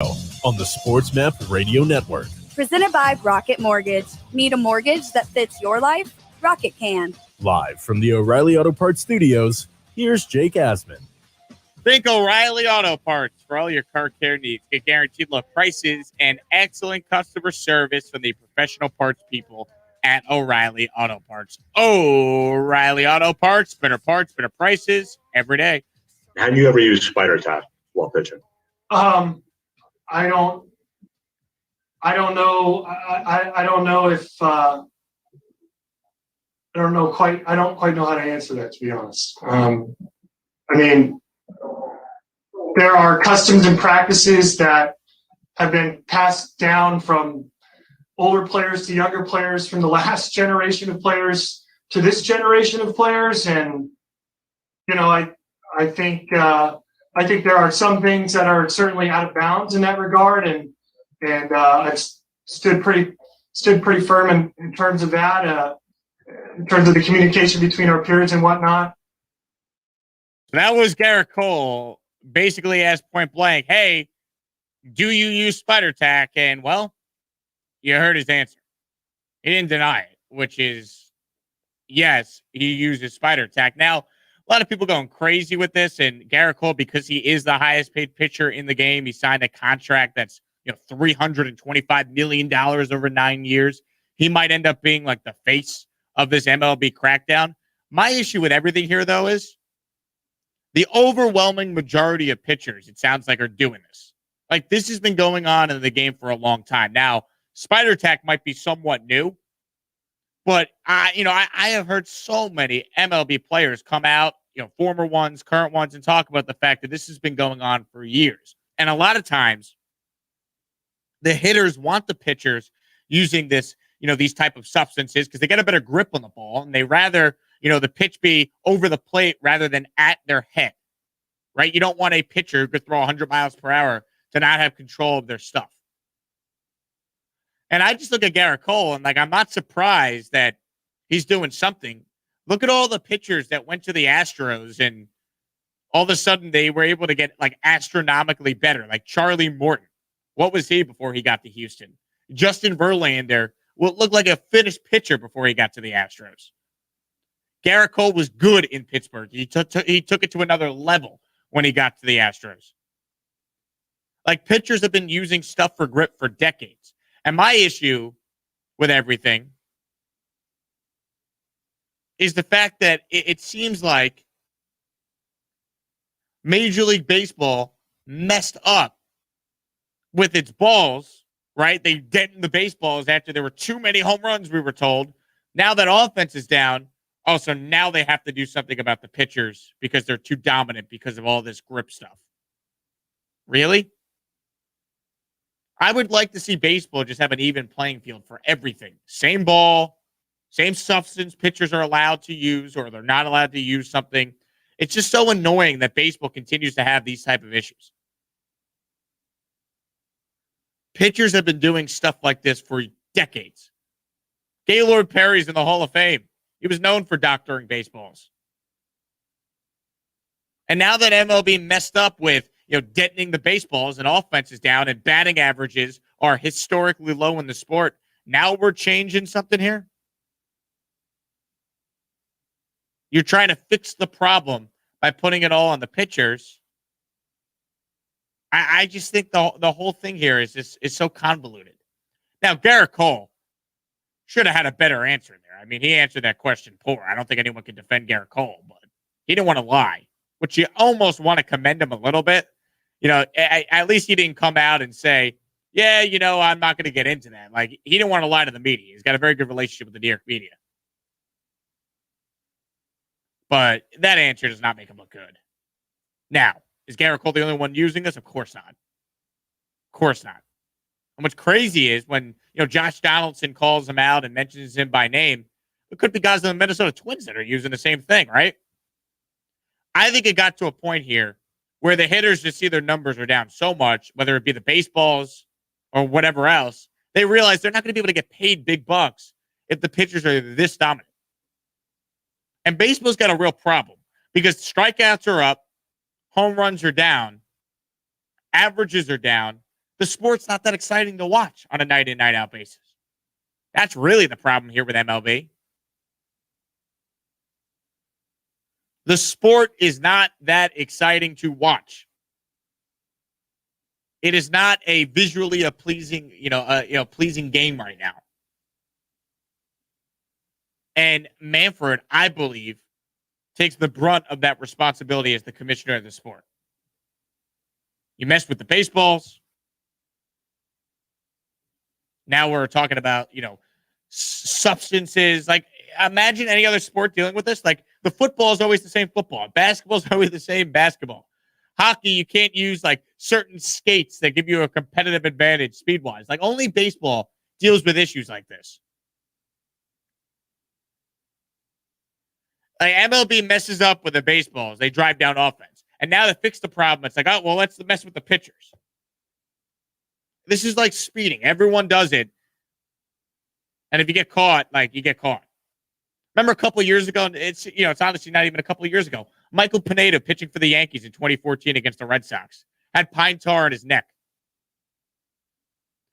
on the SportsMap Radio Network. Presented by Rocket Mortgage. Need a mortgage that fits your life? Rocket can. Live from the O'Reilly Auto Parts Studios, here's Jake Asman. Think O'Reilly Auto Parts for all your car care needs. Get guaranteed low prices and excellent customer service from the professional parts people at O'Reilly Auto Parts. O'Reilly Auto Parts, better prices every day. Have you ever used Spider Tack while pitching? I don't know. I don't know if I don't quite know how to answer that, to be honest. I mean, there are customs and practices that have been passed down from older players to younger players, from the last generation of players to this generation of players, and I think there are some things that are certainly out of bounds in that regard, and I've stood pretty firm in terms of that, in terms of the communication between our peers and whatnot. That was Gerrit Cole, basically asked point blank, "Hey, do you use Spider Tack?" And well, you heard his answer. He didn't deny it, which is yes, he uses Spider Tack. Now, a lot of people going crazy with this, and Gerrit Cole, because he is the highest paid pitcher in the game, he signed a contract that's $325 million over 9 years. He might end up being like the face of this MLB crackdown. My issue with everything here, though, is the overwhelming majority of pitchers, it sounds like, are doing this. Like, this has been going on in the game for a long time. Now, Spider Tack might be somewhat new, but I have heard so many MLB players come out, former ones, current ones, and talk about the fact that this has been going on for years. And a lot of times, the hitters want the pitchers using this, these type of substances because they get a better grip on the ball, and they rather, the pitch be over the plate rather than at their head, right? You don't want a pitcher who could throw 100 miles per hour to not have control of their stuff. And I just look at Gerrit Cole, and I'm not surprised that he's doing something. Look at all the pitchers that went to the Astros, and all of a sudden they were able to get astronomically better, like Charlie Morton. What was he before he got to Houston? Justin Verlander looked like a finished pitcher before he got to the Astros. Gerrit Cole was good in Pittsburgh. He took it to another level when he got to the Astros. Pitchers have been using stuff for grip for decades. And my issue with everything is the fact that it seems like Major League Baseball messed up with its balls, right? They dented the baseballs after there were too many home runs, we were told. Now that offense is down, also now they have to do something about the pitchers because they're too dominant because of all this grip stuff. Really? I would like to see baseball just have an even playing field for everything. Same ball, same substance pitchers are allowed to use, or they're not allowed to use something. It's just so annoying that baseball continues to have these type of issues. Pitchers have been doing stuff like this for decades. Gaylord Perry's in the Hall of Fame. He was known for doctoring baseballs. And now that MLB messed up with, detonating the baseballs and offense is down and batting averages are historically low in the sport, now we're changing something here. You're trying to fix the problem by putting it all on the pitchers. I just think the whole thing here is so convoluted. Now, Gerrit Cole should have had a better answer there. I mean, he answered that question poor. I don't think anyone can defend Gerrit Cole, but he didn't want to lie, which you almost want to commend him a little bit. At least he didn't come out and say, yeah, I'm not going to get into that. He didn't want to lie to the media. He's got a very good relationship with the New York media. But that answer does not make him look good. Now, is Gerrit Cole the only one using this? Of course not. Of course not. And what's crazy is when, Josh Donaldson calls him out and mentions him by name, it could be guys in the Minnesota Twins that are using the same thing, right? I think it got to a point here where the hitters just see their numbers are down so much, whether it be the baseballs or whatever else, they realize they're not going to be able to get paid big bucks if the pitchers are this dominant. And baseball's got a real problem because strikeouts are up, home runs are down, averages are down, The sport's not that exciting to watch on a night in, night out basis. That's really the problem here with MLB. The sport is not that exciting to watch. It is not a visually pleasing, pleasing game right now. And Manfred, I believe, takes the brunt of that responsibility as the commissioner of the sport. You messed with the baseballs. Now we're talking about, substances. Like, imagine any other sport dealing with this. Like, the football is always the same football. Basketball is always the same basketball. Hockey, you can't use, like, certain skates that give you a competitive advantage speed-wise. Like, only baseball deals with issues like this. Like, MLB messes up with the baseballs. They drive down offense. And now to fix the problem, it's like, oh, well, let's mess with the pitchers. This is like speeding. Everyone does it. And if you get caught, you get caught. Remember a couple of years ago, it's honestly not even a couple of years ago, Michael Pineda pitching for the Yankees in 2014 against the Red Sox had pine tar in his neck.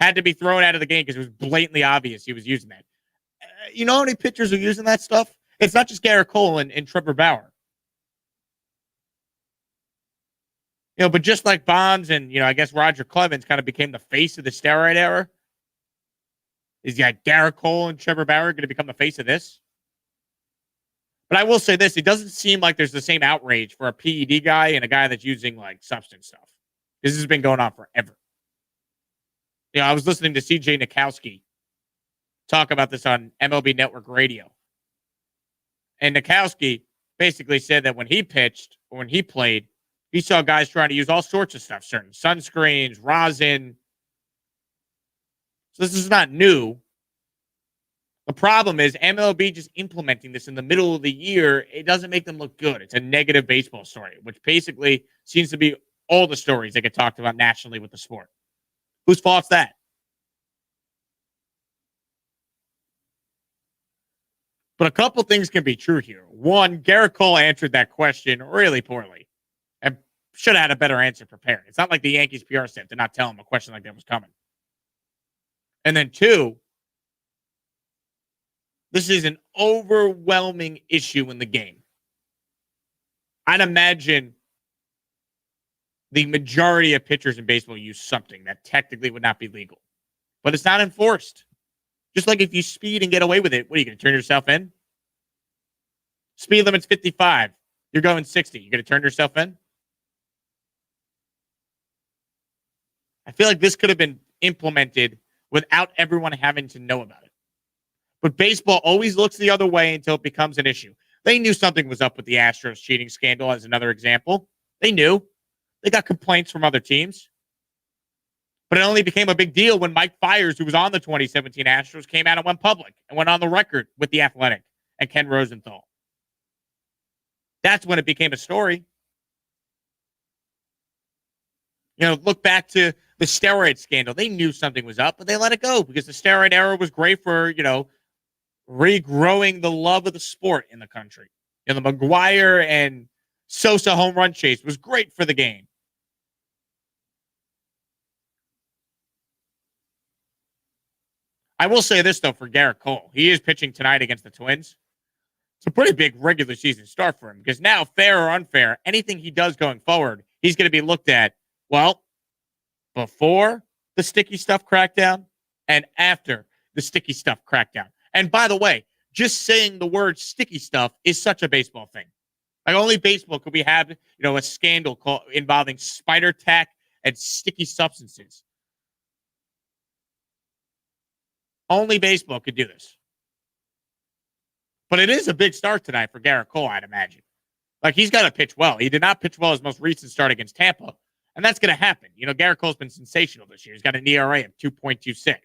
Had to be thrown out of the game because it was blatantly obvious he was using that. You know how many pitchers are using that stuff? It's not just Gerrit Cole and Trevor Bauer. But just like Bonds and, I guess Roger Clemens kind of became the face of the steroid era, is Gerrit Cole and Trevor Bauer going to become the face of this? But I will say this, it doesn't seem like there's the same outrage for a PED guy and a guy that's using, substance stuff. This has been going on forever. I was listening to CJ Nikowski talk about this on MLB Network Radio. And Nikowski basically said that when he pitched, or when he played, he saw guys trying to use all sorts of stuff, certain sunscreens, rosin. So this is not new. The problem is MLB just implementing this in the middle of the year. It doesn't make them look good. It's a negative baseball story, which basically seems to be all the stories that get talked about nationally with the sport. Whose fault's that? But a couple things can be true here. One, Gerrit Cole answered that question really poorly and should have had a better answer prepared. It's not like the Yankees PR staff did not tell him a question like that was coming. And then two, this is an overwhelming issue in the game. I'd imagine the majority of pitchers in baseball use something that technically would not be legal, but it's not enforced. Just like if you speed and get away with it, what are you going to turn yourself in? Speed limit's 55. You're going 60. You're going to turn yourself in? I feel like this could have been implemented without everyone having to know about it. But baseball always looks the other way until it becomes an issue. They knew something was up with the Astros cheating scandal as another example. They knew. They got complaints from other teams. But it only became a big deal when Mike Fiers, who was on the 2017 Astros, came out and went public and went on the record with The Athletic and Ken Rosenthal. That's when it became a story. Look back to the steroid scandal. They knew something was up, but they let it go because the steroid era was great for, regrowing the love of the sport in the country. The McGuire and Sosa home run chase was great for the game. I will say this, though, for Gerrit Cole. He is pitching tonight against the Twins. It's a pretty big regular season start for him because now, fair or unfair, anything he does going forward, he's going to be looked at, before the sticky stuff crackdown and after the sticky stuff crackdown. And by the way, just saying the word sticky stuff is such a baseball thing. Like only baseball could we have, a scandal involving Spider Tack and sticky substances. Only baseball could do this. But it is a big start tonight for Gerrit Cole, I'd imagine. Like, he's got to pitch well. He did not pitch well his most recent start against Tampa, and that's going to happen. Gerrit Cole's been sensational this year. He's got an ERA of 2.26.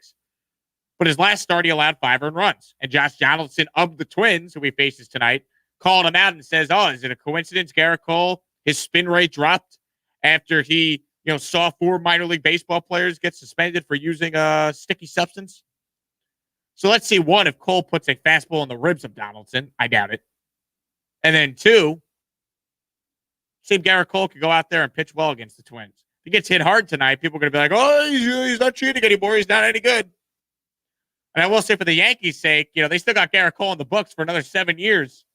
But his last start, he allowed 5 earned runs. And Josh Donaldson of the Twins, who he faces tonight, called him out and says, oh, is it a coincidence Gerrit Cole, his spin rate dropped after he, saw 4 minor league baseball players get suspended for using a sticky substance? So let's see, 1, if Cole puts a fastball in the ribs of Donaldson. I doubt it. And then 2, see if Gerrit Cole could go out there and pitch well against the Twins. If he gets hit hard tonight, people are going to be like, oh, he's not cheating anymore. He's not any good. And I will say for the Yankees' sake, they still got Gerrit Cole in the books for another 7 years.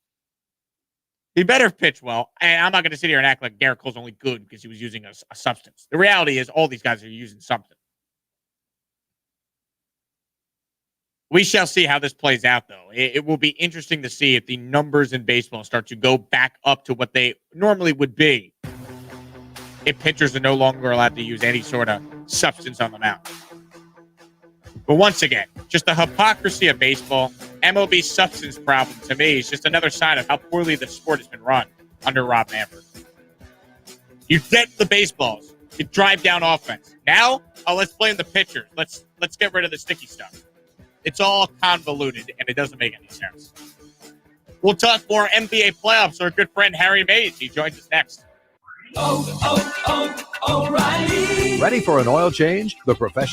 He better pitch well. And I'm not going to sit here and act like Gerrit Cole's only good because he was using a substance. The reality is all these guys are using something. We shall see how this plays out, though. It will be interesting to see if the numbers in baseball start to go back up to what they normally would be if pitchers are no longer allowed to use any sort of substance on the mound. But once again, just the hypocrisy of baseball. MLB's substance problem, to me, is just another sign of how poorly the sport has been run under Rob Manfred. You get the baseballs. You drive down offense. Now, let's blame the pitchers. Let's get rid of the sticky stuff. It's all convoluted, and it doesn't make any sense. We'll talk more NBA playoffs with our good friend Harry Mays. He joins us next. O'Reilly. Ready for an oil change? The professional